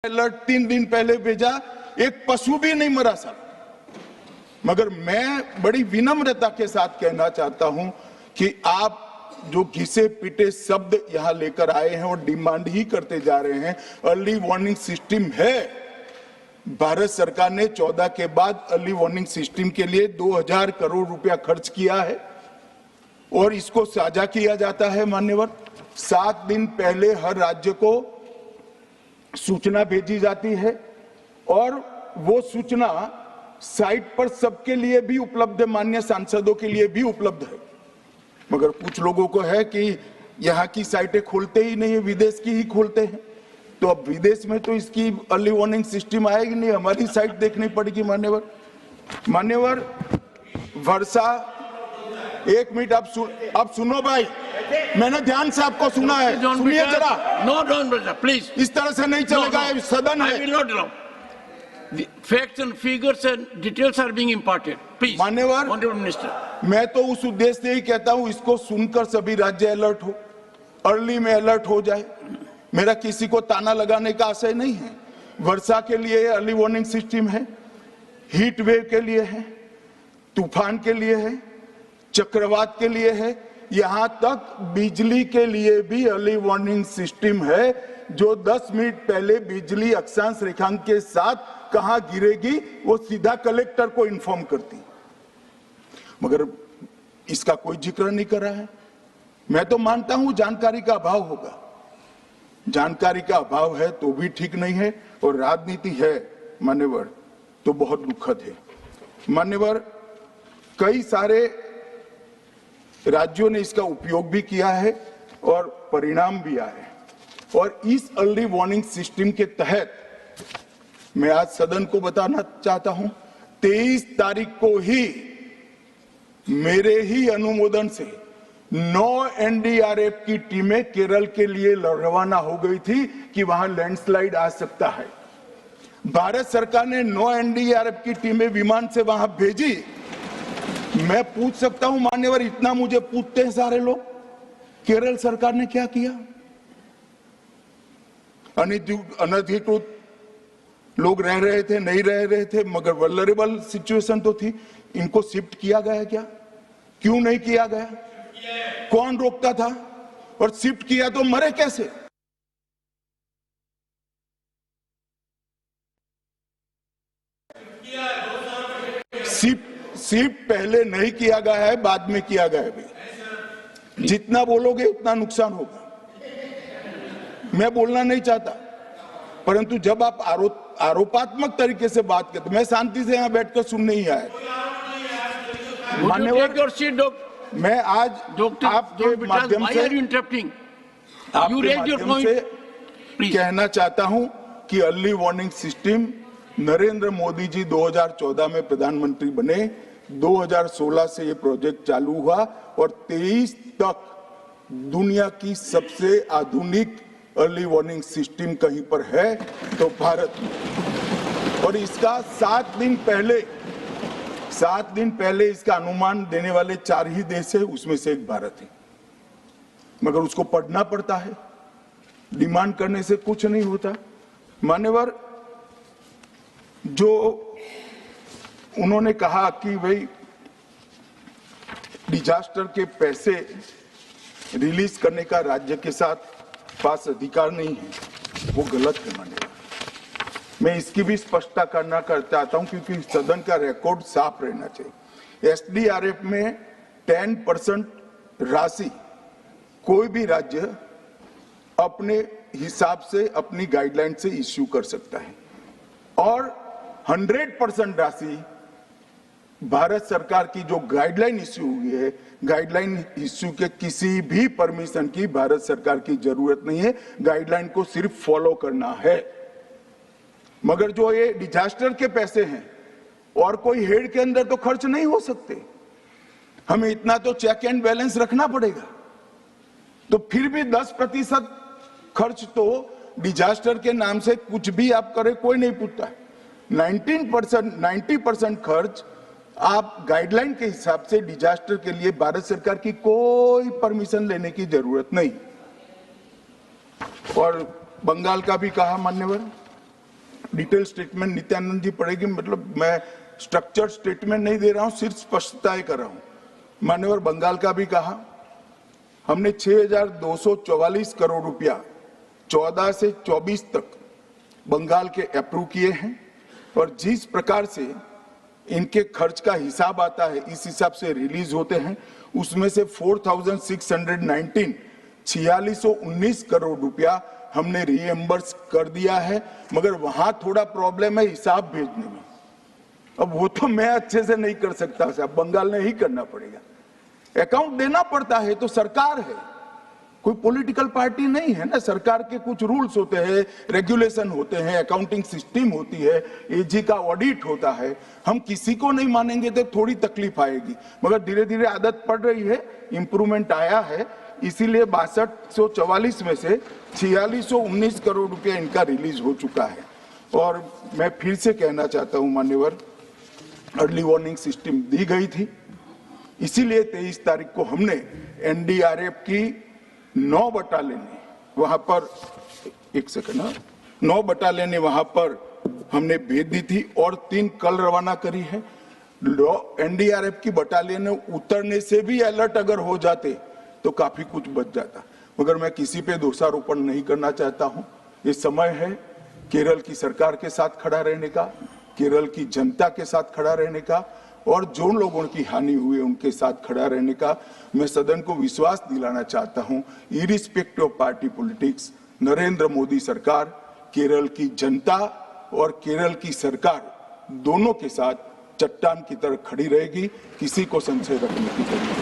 Alert 3 दिन पहले भेजा, एक पशु भी नहीं मरा साहब। मगर मैं बड़ी विनम्रता के साथ कहना चाहता हूं कि आप जो घिसे पिटे शब्द यहां लेकर आए हैं और डिमांड ही करते जा रहे हैं। अर्ली वार्निंग सिस्टम है, भारत सरकार ने 14 के बाद अर्ली वार्निंग सिस्टम के लिए 2000 करोड़ रुपया खर्च किया है और इसको साझा किया जाता है। मान्यवर, 7 दिन पहले हर राज्य को सूचना भेजी जाती है और वो सूचना साइट पर सबके लिए भी उपलब्ध है, माननीय सांसदों के लिए भी उपलब्ध है। मगर कुछ लोगों को है कि यहाँ की साइटें खोलते ही नहीं है, विदेश की ही खोलते हैं। तो अब विदेश में तो इसकी अर्ली वार्निंग सिस्टम आएगी नहीं, हमारी साइट देखनी पड़ेगी। मान्यवर वर्षा, एक मिनट आप सुनो भाई, मैंने ध्यान से आपको सुना है, सुनिए जरा। नो डोंट ब्रदर प्लीज, इस तरह से नहीं चलेगा, सदन है। I will not allow. The facts and figures and details are being imparted. Please, मान्यवर, Honorable Minister. मैं तो उस उद्देश्य से ही कहता हूं इसको सुनकर सभी राज्य अलर्ट हो, अर्ली में अलर्ट हो जाए। मेरा किसी को ताना लगाने का आशय नहीं है। वर्षा के लिए अर्ली वार्निंग सिस्टम है, हीट वेव के लिए है, तूफान के लिए है, चक्रवात के लिए है, यहां तक बिजली के लिए भी अर्ली वार्निंग सिस्टम है, जो 10 मिनट पहले बिजली अक्षांश रेखांक के साथ कहां गिरेगी वो सीधा कलेक्टर को इन्फॉर्म करती। मगर इसका कोई जिक्र नहीं कर रहा है। मैं तो मानता हूं जानकारी का अभाव होगा, जानकारी का अभाव है तो भी ठीक नहीं है, और राजनीति है मान्यवर तो बहुत दुखद है। मान्यवर, कई सारे राज्यों ने इसका उपयोग भी किया है और परिणाम भी आए। और इस अर्ली वार्निंग सिस्टम के तहत मैं आज सदन को बताना चाहता हूं, 23 तारीख को ही मेरे ही अनुमोदन से 9 एनडीआरएफ की टीमें केरल के लिए रवाना हो गई थी कि वहां लैंडस्लाइड आ सकता है। भारत सरकार ने 9 एनडीआरएफ की टीमें विमान से वहां भेजी। मैं पूछ सकता हूं मान्यवर, इतना मुझे पूछते हैं सारे लोग, केरल सरकार ने क्या किया? अनधिकृत लोग रह रहे थे, नहीं रह रहे थे, मगर वल्नरेबल सिचुएशन तो थी। इनको शिफ्ट किया गया क्या? क्यों नहीं किया गया? कौन रोकता था? और शिफ्ट किया तो मरे कैसे? शिफ्ट पहले नहीं किया गया है, बाद में किया गया है। जितना बोलोगे उतना नुकसान होगा। मैं बोलना नहीं चाहता, परंतु जब आप आरोपात्मक तरीके से बात करते, मैं शांति से यहां बैठकर सुनने ही आया। मान्यवर, मैं आज आपके माध्यम से कहना चाहता हूं कि early warning system Narendra Modi ji 2014 में प्रधानमंत्री बने, 2016 से ये प्रोजेक्ट चालू हुआ और 23 तक दुनिया की सबसे आधुनिक अर्ली वार्निंग सिस्टम कहीं पर है तो भारत में। और इसका 7 दिन पहले इसका अनुमान देने वाले 4 ही देश है, उसमें से एक भारत है। मगर उसको पढ़ना पड़ता है, डिमांड करने से कुछ नहीं होता। मान्यवर, जो उन्होंने कहा कि भाई डिजास्टर के पैसे रिलीज करने का राज्य के साथ पास अधिकार नहीं है, वो गलत है। मान्यवर, मैं इसकी भी स्पष्टता करना चाहता हूं क्योंकि सदन का रिकॉर्ड साफ रहना चाहिए। एसडीआरएफ में 10% राशि कोई भी राज्य अपने हिसाब से अपनी गाइडलाइन से इश्यू कर सकता है और 100% राशि भारत सरकार की जो गाइडलाइन इश्यू हुई है, गाइडलाइन इश्यू के किसी भी परमिशन की भारत सरकार की जरूरत नहीं है, गाइडलाइन को सिर्फ फॉलो करना है। मगर जो ये डिजास्टर के पैसे हैं और कोई हेड के अंदर तो खर्च नहीं हो सकते, हमें इतना तो चेक एंड बैलेंस रखना पड़ेगा। तो फिर भी 10% खर्च तो डिजास्टर के नाम से कुछ भी आप करें कोई नहीं पूछता है। 90% खर्च आप गाइडलाइन के हिसाब से डिजास्टर के लिए भारत सरकार की कोई परमिशन लेने की जरूरत नहीं। और बंगाल का भी कहा मान्यवर, डिटेल स्टेटमेंट नित्यानंद जी पढ़ेगी, मतलब मैं स्ट्रक्चर्ड स्टेटमेंट नहीं दे रहा हूं, सिर्फ स्पष्टताएं कर रहा हूं। मान्यवर बंगाल का भी कहा, हमने 6,244 करोड़ रुपया 14 से 24 तक बंगाल के अप्रूव किए हैं, और जिस प्रकार से इनके खर्च का हिसाब आता है इस हिसाब से रिलीज होते हैं, उसमें से 4,619 4619 करोड़ रुपया हमने रीएम्बर्स कर दिया है, मगर वहां थोड़ा प्रॉब्लम है हिसाब भेजने में। अब वो तो मैं अच्छे से नहीं कर सकता साहब, बंगाल ने ही करना पड़ेगा। अकाउंट देना पड़ता है तो सरकार है, कोई पॉलिटिकल पार्टी नहीं है ना। सरकार के कुछ रूल्स होते हैं, रेगुलेशन होते हैं, अकाउंटिंग सिस्टम होती है, एजी का ऑडिट होता है। हम किसी को नहीं मानेंगे तो थोड़ी तकलीफ आएगी, मगर धीरे धीरे आदत पड़ रही है, इंप्रूवमेंट आया है, इसीलिए 6244 में से 4619 करोड़ रुपया इनका रिलीज हो चुका है। और मैं फिर से कहना चाहता हूं मान्यवर, अर्ली वार्निंग सिस्टम दी गई थी, इसीलिए 23 तारीख को हमने एनडीआरएफ की 9 बटालियन वहां पर 9 बटालियन वहां पर हमने भेज दी थी, और 3 कल रवाना करी है। एनडीआरएफ की बटालियन उतरने से भी अलर्ट अगर हो जाते तो काफी कुछ बच जाता, मगर मैं किसी पे दोषारोपण नहीं करना चाहता हूं। ये समय है केरल की सरकार के साथ खड़ा रहने का, केरल की जनता के साथ खड़ा रहने का, और जो लोगों की हानि हुई है उनके साथ खड़ा रहने का। मैं सदन को विश्वास दिलाना चाहता हूं, irrespective of party politics, Narendra Modi सरकार केरल की जनता और केरल की सरकार दोनों के साथ चट्टान की तरह खड़ी रहेगी, किसी को संशय रखने की जरूरत नहीं।